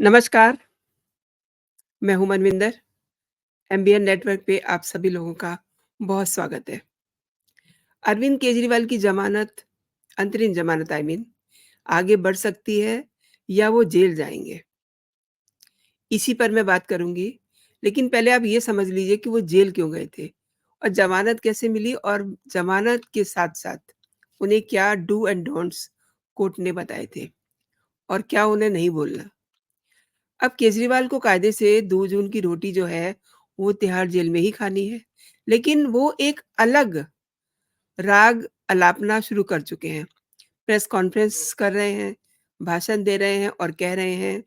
नमस्कार, मैं हूँ मनविंदर। एमबीएन नेटवर्क पे आप सभी लोगों का बहुत स्वागत है। अरविंद केजरीवाल की ज़मानत अंतरिम ज़मानत आगे बढ़ सकती है या वो जेल जाएँगे, इसी पर मैं बात करूँगी। लेकिन पहले आप ये समझ लीजिए कि वो जेल क्यों गए थे और ज़मानत कैसे मिली और ज़मानत के साथ-साथ उन्हें क्या डू एंड डोंट्स कोर्ट ने बताए थे और क्या उन्हें नहीं बोलना। अब केजरीवाल को कायदे से 2 जून की रोटी जो है, वो तिहाड़ जेल में ही खानी है। लेकिन वो एक अलग राग अलापना शुरू कर चुके हैं। प्रेस कॉन्फ्रेंस कर रहे हैं, भाषण दे रहे हैं और कह रहे हैं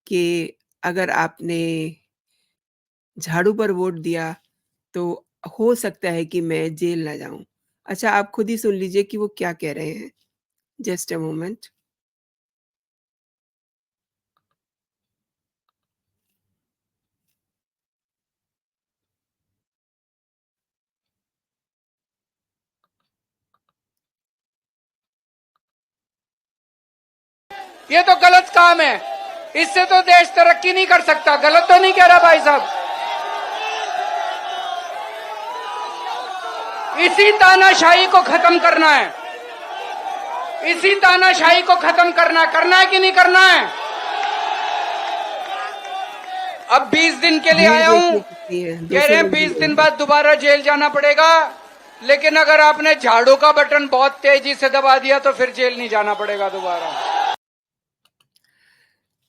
कि अगर आपने झाड़ू पर वोट दिया, तो हो सकता है कि मैं जेल ना जाऊँ। अच्छा, आप खुद ही सुन लीजिए कि वो क्या कह रहे हैं। Just a moment. ये तो गलत काम है। इससे तो देश तरक्की नहीं कर सकता। गलत तो नहीं कह रहा भाई साहब। इसी तानाशाही को खत्म करना है। इसी तानाशाही को खत्म करना है कि नहीं करना है? अब 20 दिन के लिए भीड़ आया हूं। देखिए कितनी है, कह 200 रहे हैं लोग 20 जुड़े दिन हैं। बाद दोबारा जेल जाना पड़ेगा। लेकिन अगर आपने झाड़ू का बटन बहुत तेजी से दबा दिया तो फिर जेल नहीं जाना पड़ेगा दोबारा।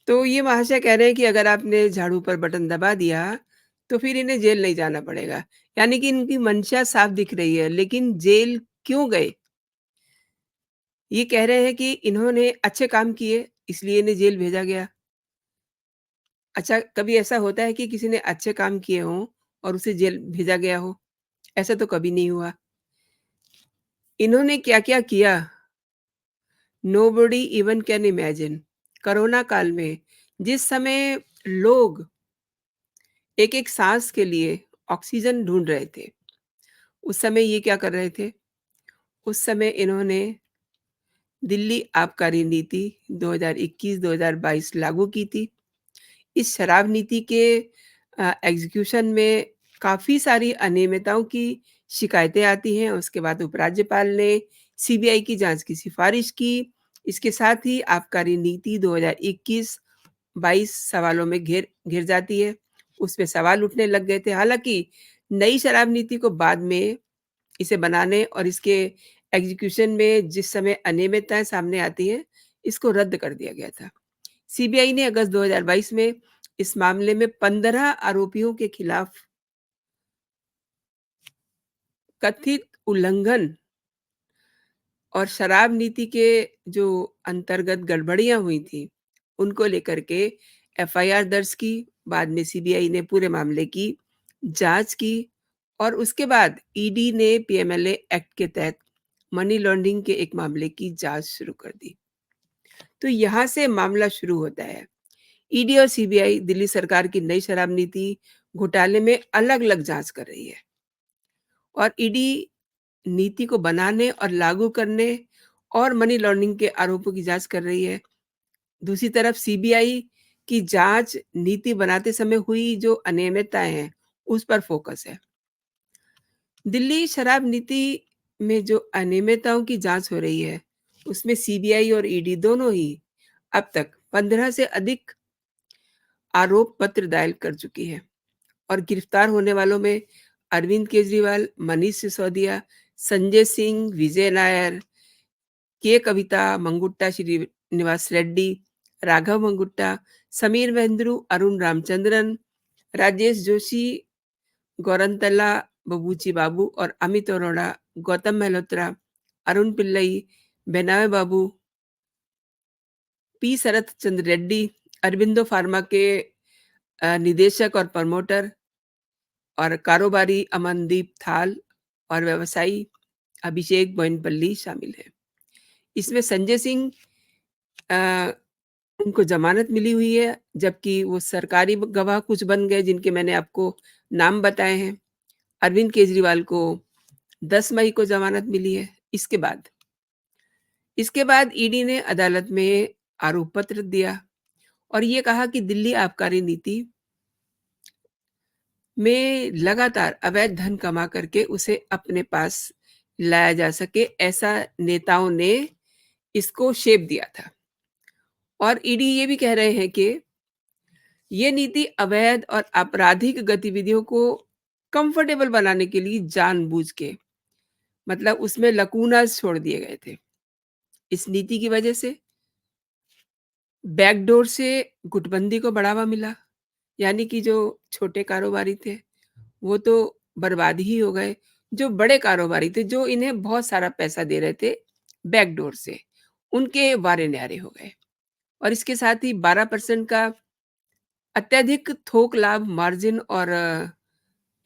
तो ये महाशय कह रहे हैं कि अगर आपने झाड़ू पर बटन दबा दिया, तो फिर इन्हें जेल नहीं जाना पड़ेगा। यानी कि इनकी मंशा साफ दिख रही है, लेकिन जेल क्यों गए? ये कह रहे हैं कि इन्होंने अच्छे काम किए, इसलिए इन्हें जेल भेजा गया। अच्छा, कभी ऐसा होता है कि किसी ने अच्छे काम किए हों और उसे जेल भेजा गया हो? ऐसा तो कभी नहीं हुआ। इन्होंने क्या-क्या किया, nobody even can imagine. Corona काल में जिस समय लोग एक-एक साँस के लिए ऑक्सीजन ढूँढ रहे थे, उस समय ये क्या कर रहे थे? उस समय इन्होंने दिल्ली आबकारी नीति 2021-2022 लागू की थी। इस शराब नीति के एग्ज़ीक्यूशन में काफ़ी सारी अनियमितताओं की शिकायतें आती हैं। उसके बाद उपराज्यपाल ने सीबीआई की जाँच की सिफ़ारिश की। इसके साथ ही आबकारी नीति 2021-22 सवालों में घिर घिर जाती है। उसपे सवाल उठने लग गए थे। हालाँकि नई शराब नीति को बाद में इसे बनाने और इसके एग्ज़ीक्यूशन में जिस समय अनियमितताएँ सामने आती हैं, इसको रद्द कर दिया गया था। सीबीआई ने अगस्त 2022 में इस मामले में 15 आरोपियों के खिलाफ कथित उल्लंघन और शराब नीति के जो अंतर्गत गड़बड़ियाँ हुई थी, उनको लेकर के एफआईआर दर्ज की। बाद में सीबीआई ने पूरे मामले की जाँच की और उसके बाद ईडी ने पीएमएलए एक्ट के तहत मनी लॉन्ड्रिंग के एक मामले की जाँच शुरू कर दी। तो यहाँ से मामला शुरू होता है। ईडी और सीबीआई दिल्ली सरकार की नई शराब नीति घोटाले में अलग-अलग जाँच कर रही है और ईडी नीति को बनाने और लागू करने और मनी लॉन्ड्रिंग के आरोपों की जाँच कर रही है। दूसरी तरफ सीबीआई की जाँच नीति बनाते समय हुई जो अनियमितताएँ हैं, उस पर फ़ोकस है। दिल्ली शराब नीति में जो अनियमितताओं की जाँच हो रही है, उसमें सीबीआई और ईडी दोनों ही अब तक 15 से अधिक आरोप पत्र दायर कर चुकी है और गिरफ्तार होने वालों में अरविंद केजरीवाल, मनीष सिसोदिया, संजय सिंह, विजय नायर, के कविता, मंगुट्टा श्रीनिवास रेड्डी, राघव मंगुट्टा, समीर महेंद्रू, अरुण रामचंद्रन, राजेश जोशी, गौरंतला बबूची बाबू और अमित अरोड़ा, गौतम मेहलोत्रा, अरुण पिल्लई, बेनामे बाबू, पी शरत चंद्र रेड्डी, अरबिंदो फार्मा के निदेशक और प्रमोटर और कारोबारी अमनदीप थाल और व्यवसायी अभिषेक बोयनपल्ली शामिल हैं। इसमें संजय सिंह अ, उनको ज़मानत मिली हुई है, जबकि वो सरकारी गवाह कुछ बन गए जिनके मैंने आपको नाम बताए हैं। अरविंद केजरीवाल को 10 मई को ज़मानत मिली है। इसके बाद ईडी ने अदालत में आरोप पत्र दिया और ये कहा कि दिल्ली आबकारी नीति में लगातार अवैध धन कमा करके उसे अपने पास लाया जा सके, ऐसा नेताओं ने इसको शेप दिया था। और ईडी ये भी कह रहे हैं कि ये नीति अवैध और आपराधिक गतिविधियों को कंफर्टेबल बनाने के लिए जानबूझ के, मतलब उसमें लकूनास छोड़ दिए गए थे। इस नीति की वजह से बैकडोर से गुटबंदी को बढ़ावा मिला, यानी कि जो छोटे कारोबारी थे, वो तो बर्बाद ही हो गए। जो बड़े कारोबारी थे, जो इन्हें बहुत सारा पैसा दे रहे थे बैकडोर से, उनके वारे न्यारे हो गए। और इसके साथ ही 12% का अत्यधिक थोक लाभ मार्जिन और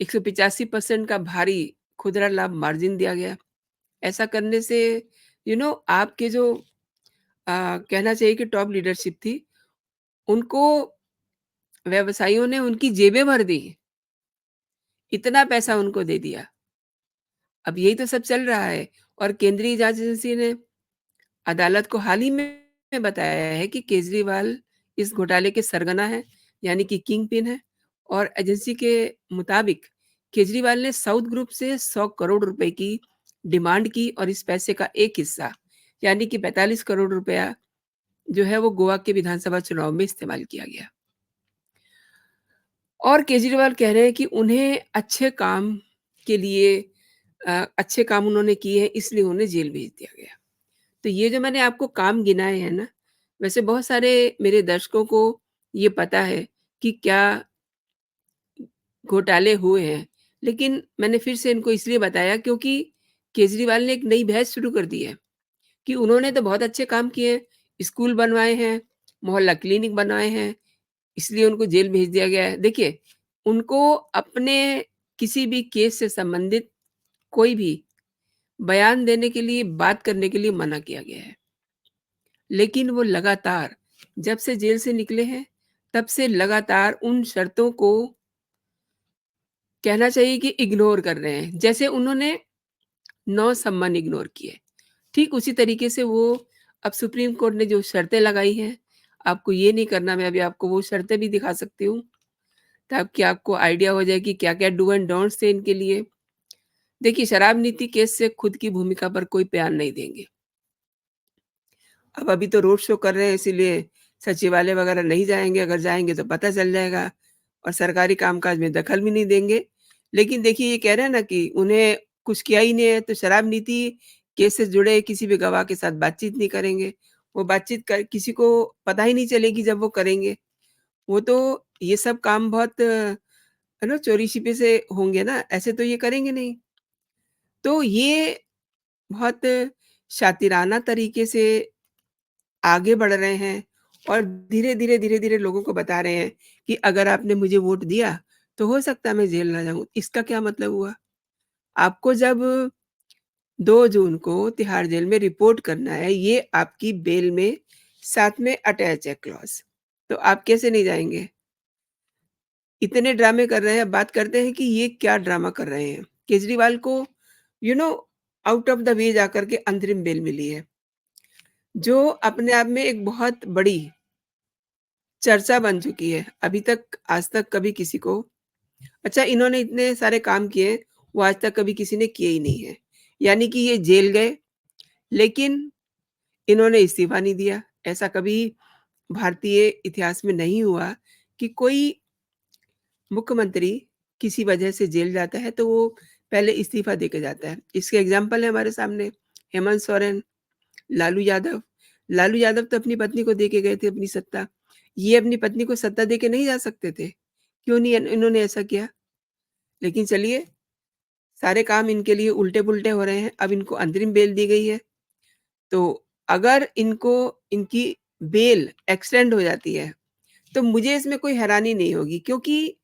185% का भारी खुदरा लाभ मार्जिन दिया गया। ऐसा करने से आपके जो कहना चाहिए कि टॉप लीडरशिप थी, उनको व्यवसायियों ने उनकी जेबें भर दी, इतना पैसा उनको दे दिया। अब यही तो सब चल रहा है। और केंद्रीय जांच एजेंसी ने अदालत को हाल ही में बताया है कि केजरीवाल इस घोटाले के सरगना हैं, यानी कि किंग पिन है। और एजेंसी के मुताबिक केजरीवाल ने साउथ ग्रुप से 100 करोड़ रुपए की डिमांड की और इस पैसे का एक हिस्सा, यानी कि 45 करोड़ रुपया जो है वो गोवा के विधानसभा चुनाव में इस्तेमाल किया गया। और केजरीवाल कह रहे हैं कि उन्हें अच्छे काम के लिए अच्छे काम उन्होंने किए हैं, इसलिए उन्हें जेल भेज दिया गया। तो ये जो मैंने आपको काम गिनाए हैं ना, वैसे बहुत सारे मेरे दर्शकों को ये पता है कि क्या घोटाले हुए हैं, लेकिन मैंने फिर से इनको इसलिए बताया क्योंकि केजरीवाल ने एक नई बहस शुरू कर दी है कि उन्होंने तो बहुत अच्छे काम किए हैं, स्कूल बनवाए हैं, मोहल्ला क्लिनिक बनवाए हैं, इसलिए उनको जेल भेज दिया गया है। देखिए, उनको अपने किसी भी केस से संबंधित कोई भी बयान देने के लिए, बात करने के लिए मना किया गया है। लेकिन वो लगातार जब से जेल से निकले हैं, तब से लगातार उन शर्तों को कहना चाहिए कि इग्नोर कर रहे हैं। जैसे उन्होंने 9 सम्मन इग्नोर किए, ठीक उसी तरीके से वो अब सुप्रीम कोर्ट ने जो शर्तें लगाई हैं, आपको ये नहीं करना, मैं अभी आपको वो शर्तें भी दिखा सकती हूँ, ताकि आपको आइडिया हो जाए कि क्या-क्या डू एंड डोंट्स थे इनके लिए। देखिए, शराब नीति केस से खुद की भूमिका पर कोई बयान नहीं देंगे। अब अभी तो रोड शो कर रहे हैं, इसीलिए सचिवालय वगैरह नहीं जाएँगे, अगर जाएँगे तो पता चल जाएगा और सरकारी कामकाज में दखल भी नहीं देंगे। लेकिन देखिए, ये कह रहे हैं ना कि उन्हें कुछ किया ही नहीं है, तो शराब नीति केस से जुड़े किसी भी गवाह के साथ बातचीत नहीं करेंगे। वो बातचीत कर किसी को पता ही नहीं चलेगी जब वो करेंगे। वो तो ये सब काम बहुत चोरी-छिपे से होंगे ना, ऐसे तो ये करेंगे नहीं। तो ये बहुत शातिराना तरीके से आगे बढ़ रहे हैं और धीरे-धीरे, धीरे-धीरे लोगों को बता रहे हैं कि अगर आपने मुझे वोट दिया, तो हो सकता है मैं जेल ना जाऊँ। इसका क्या मतलब हुआ? आपको जब 2 जून को तिहाड़ जेल में रिपोर्ट करना है, ये आपकी बेल में साथ में अटैच है क्लॉज़, तो आप कैसे नहीं जाएँगे? इतने ड्रामे कर रहे हैं, बात करते हैं कि ये क्या ड्रामा कर रहे हैं। केजरीवाल को you know out of the way जाकर के अंतरिम बेल मिली है, जो अपने आप में एक बहुत बड़ी चर्चा बन चुकी है। अभी तक आज तक कभी किसी को अच्छा इन्होंने इतने सारे काम किए, वो आज तक कभी किसी ने किए ही नहीं है। यानी कि ये जेल गए, लेकिन इन्होंने इस्तीफ़ा नहीं दिया। ऐसा कभी भारतीय इतिहास में नहीं हुआ कि कोई मुख्यमंत्री किसी वजह से जेल जाता है, तो वो पहले इस्तीफ़ा देके जाता है। इसके एग्ज़ाम्पल है हमारे सामने हेमंत सोरेन, लालू यादव। लालू यादव तो अपनी पत्नी को दे के गए थे अपनी सत्ता। ये अपनी पत्नी को सत्ता दे के नहीं जा सकते थे। क्यों नहीं इन्होंने ऐसा किया? लेकिन चलिए, सारे काम इनके लिए उल्टे-पुल्टे हो रहे हैं। अब इनको अंतरिम बेल दी गई है, तो अगर इनको इनकी बेल एक्सटेंड हो जाती है, तो मुझे इसमें कोई हैरानी नहीं होगी क्योंकि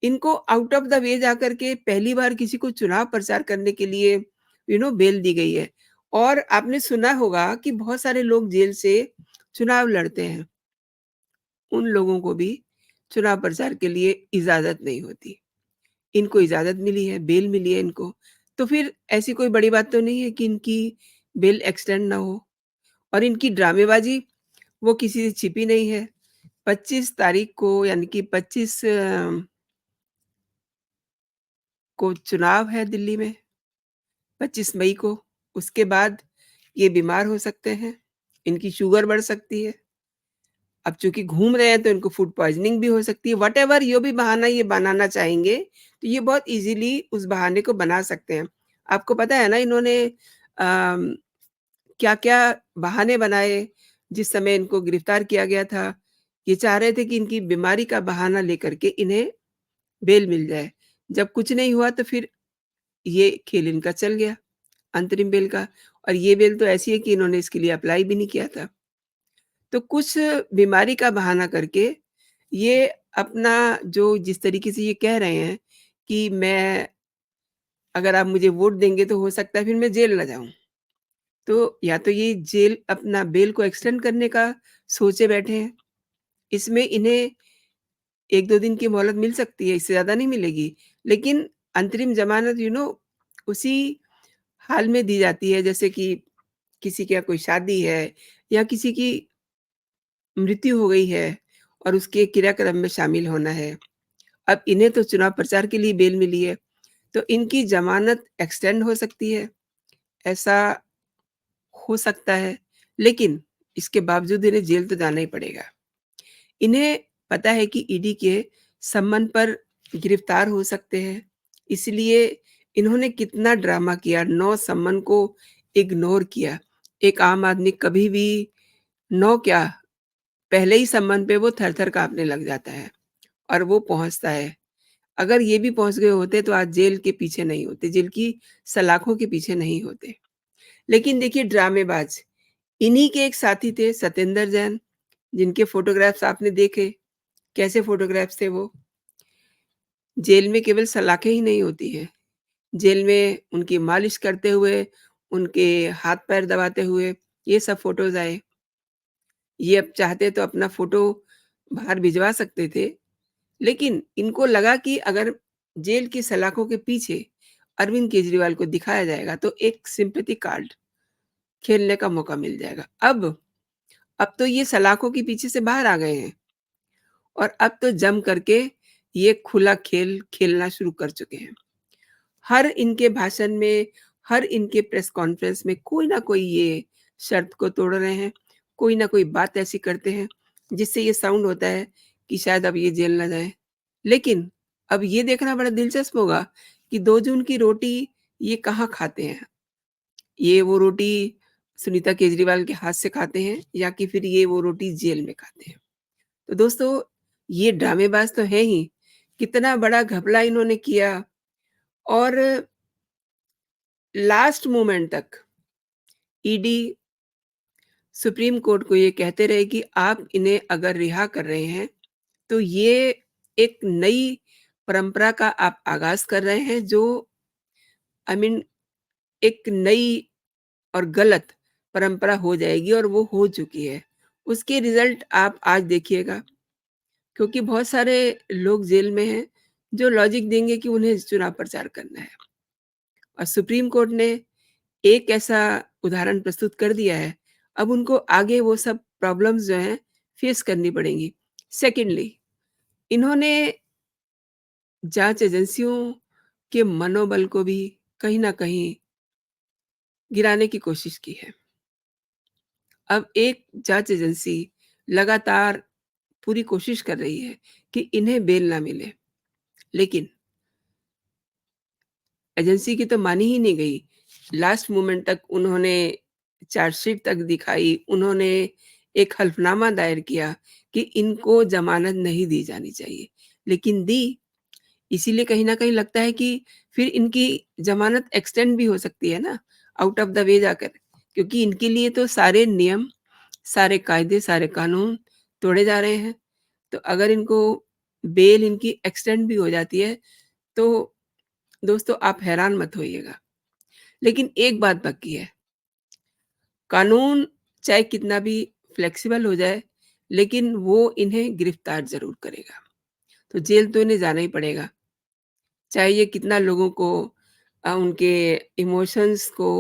इनको आउट ऑफ द वे जाकर के पहली बार किसी को चुनाव प्रचार करने के लिए बेल दी गई है। और आपने सुना होगा कि बहुत सारे लोग जेल से चुनाव लड़ते हैं। उन लोगों को भी चुनाव प्रचार के लिए इजाज़त नहीं होती। इनको इजाज़त मिली है, बेल मिली है इनको, तो फिर ऐसी कोई बड़ी बात तो नहीं है कि इनकी बेल एक्सटेंड ना हो। और इनकी ड्रामेबाज़ी वो किसी से छिपी नहीं है। 25 तारीख को यानी कि 25 को चुनाव है दिल्ली में, 25 मई को। उसके बाद ये बीमार हो सकते हैं, इनकी शुगर बढ़ सकती है। अब चूँकि घूम रहे हैं तो इनको फूड पॉइज़निंग भी हो सकती है। व्हाटएवर जो भी बहाना ये बनाना चाहेंगे, तो ये बहुत ईज़िली उस बहाने को बना सकते हैं। आपको पता है ना इन्होंने क्या-क्या बहाने बनाए जिस समय इनको गिरफ्तार किया गया था। ये चाह रहे थे कि इनकी बीमारी का बहाना लेकर के इन्हें बेल मिल जाए। जब कुछ नहीं हुआ तो फिर ये खेल इनका चल गया, अंतरिम बेल का। और ये बेल तो ऐसी है कि इन्होंने इसके लिए अप्लाई भी नहीं किया था। तो कुछ बीमारी का बहाना करके ये अपना जो जिस तरीके से ये कह रहे हैं कि मैं अगर आप मुझे वोट देंगे तो हो सकता है फिर मैं जेल ना जाऊँ। तो या तो ये जेल अपना बेल को एक्सटेंड करने का सोचे बैठे हैं। इसमें इन्हें 1-2 दिन की मोहलत मिल सकती है, इससे ज़्यादा नहीं मिलेगी। लेकिन अंतरिम ज़मानत उसी हाल में दी जाती है जैसे कि किसी के यहाँ कोई शादी है या किसी की मृत्यु हो गई है और उसके क्रियाक्रम में शामिल होना है। अब इन्हें तो चुनाव प्रचार के लिए बेल मिली है, तो इनकी ज़मानत एक्सटेंड हो सकती है, ऐसा हो सकता है। लेकिन इसके बावजूद इन्हें जेल तो जाना ही पड़ेगा। इन्हें पता है कि ईडी के सम्मन पर गिरफ्तार हो सकते हैं, इसलिए इन्होंने कितना ड्रामा किया, 9 सम्मन को इग्नोर किया। एक आम आदमी कभी भी 9 क्या, पहले ही सम्मन पे वो थर-थर काँपने लग जाता है और वो पहुँचता है। अगर ये भी पहुँच गए होते तो आज जेल के पीछे नहीं होते, जेल की सलाखों के पीछे नहीं होते। लेकिन देखिए ड्रामेबाज़, इन्हीं के एक साथी थे सत्येंद्र जैन, जिनके फ़ोटोग्राफ्स आपने देखे, कैसे फ़ोटोग्राफ्स थे वो? जेल में केवल सलाखें ही नहीं होती हैं, जेल में उनकी मालिश करते हुए, उनके हाथ-पैर दबाते हुए, ये सब फ़ोटोज़ आए। ये अब चाहते तो अपना फ़ोटो बाहर भिजवा सकते थे, लेकिन इनको लगा कि अगर जेल की सलाखों के पीछे अरविंद केजरीवाल को दिखाया जाएगा, तो एक सिम्पैथी कार्ड खेलने का मौका मिल जाएगा। अब तो ये सलाखों के पीछे से बाहर आ गए हैं और अब तो जम करके ये खुला खेल खेलना शुरू कर चुके हैं। हर इनके भाषण में, हर इनके प्रेस कॉन्फ्रेंस में कोई ना कोई ये शर्त को तोड़ रहे हैं, कोई ना कोई बात ऐसी करते हैं, जिससे ये साउंड होता है कि शायद अब ये जेल ना जाएँ। लेकिन अब ये देखना बड़ा दिलचस्प होगा कि 2 जून की रोटी ये कहाँ खाते हैं? ये वो रोटी सुनीता केजरीवाल के हाथ से खाते हैं या कि फिर ये वो रोटी जेल में खाते हैं? तो दोस्तों, ये ड्रामेबाज़ तो हैं ही, कितना बड़ा घपला इन्होंने किया और लास्ट मोमेंट तक ईडी सुप्रीम कोर्ट को ये कहते रहे कि आप इन्हें अगर रिहा कर रहे हैं, तो ये एक नई परंपरा का आप आगाज़ कर रहे हैं जो आई मीन एक नई और गलत परंपरा हो जाएगी और वो हो चुकी है। उसके रिज़ल्ट आप आज देखिएगा क्योंकि बहुत सारे लोग जेल में हैं, जो लॉजिक देंगे कि उन्हें चुनाव प्रचार करना है और सुप्रीम कोर्ट ने एक ऐसा उदाहरण प्रस्तुत कर दिया है, अब उनको आगे वो सब प्रॉब्लम्स जो हैं फेस करनी पड़ेंगी। सेकेंडली इन्होंने जाँच एजेंसियों के मनोबल को भी कहीं न कहीं गिराने की कोशिश की है। अब एक जाँच एजेंसी लगातार पूरी कोशिश कर रही है कि इन्हें बेल ना मिले, लेकिन एजेंसी की तो मानी ही नहीं गई। लास्ट मोमेंट तक उन्होंने चार्जशीट तक दिखाई, उन्होंने एक हल्फ़नामा दायर किया कि इनको ज़मानत नहीं दी जानी चाहिए, लेकिन दी। इसीलिए कहीं न कहीं लगता है कि फिर इनकी ज़मानत एक्सटेंड भी हो सकती है ना, आउट ऑफ द वे जाकर, क्योंकि इनके लिए तो सारे नियम, सारे कायदे, सारे कानून तोड़े जा रहे हैं। तो अगर इनको बेल इनकी एक्सटेंड भी हो जाती है, तो दोस्तों आप हैरान मत होइएगा। लेकिन एक बात पक्की है, कानून चाहे कितना भी फ्लेक्सिबल हो जाए, लेकिन वो इन्हें गिरफ्तार ज़रूर करेगा। तो जेल तो इन्हें जाना ही पड़ेगा, चाहे ये कितना लोगों को उनके इमोशंस को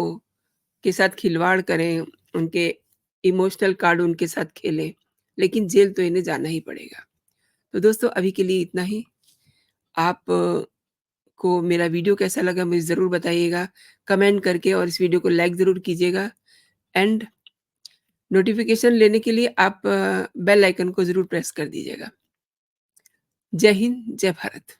के साथ खिलवाड़ करें, उनके इमोशनल कार्ड उनके साथ खेलें, लेकिन जेल तो इन्हें जाना ही पड़ेगा। तो दोस्तों अभी के लिए इतना ही। आप को मेरा वीडियो कैसा लगा मुझे ज़रूर बताइएगा कमेंट करके, और इस वीडियो को लाइक ज़रूर कीजिएगा। एंड नोटिफ़िकेशन लेने के लिए आप बेल आइकन को ज़रूर प्रेस कर दीजिएगा। जय हिंद, जय भारत।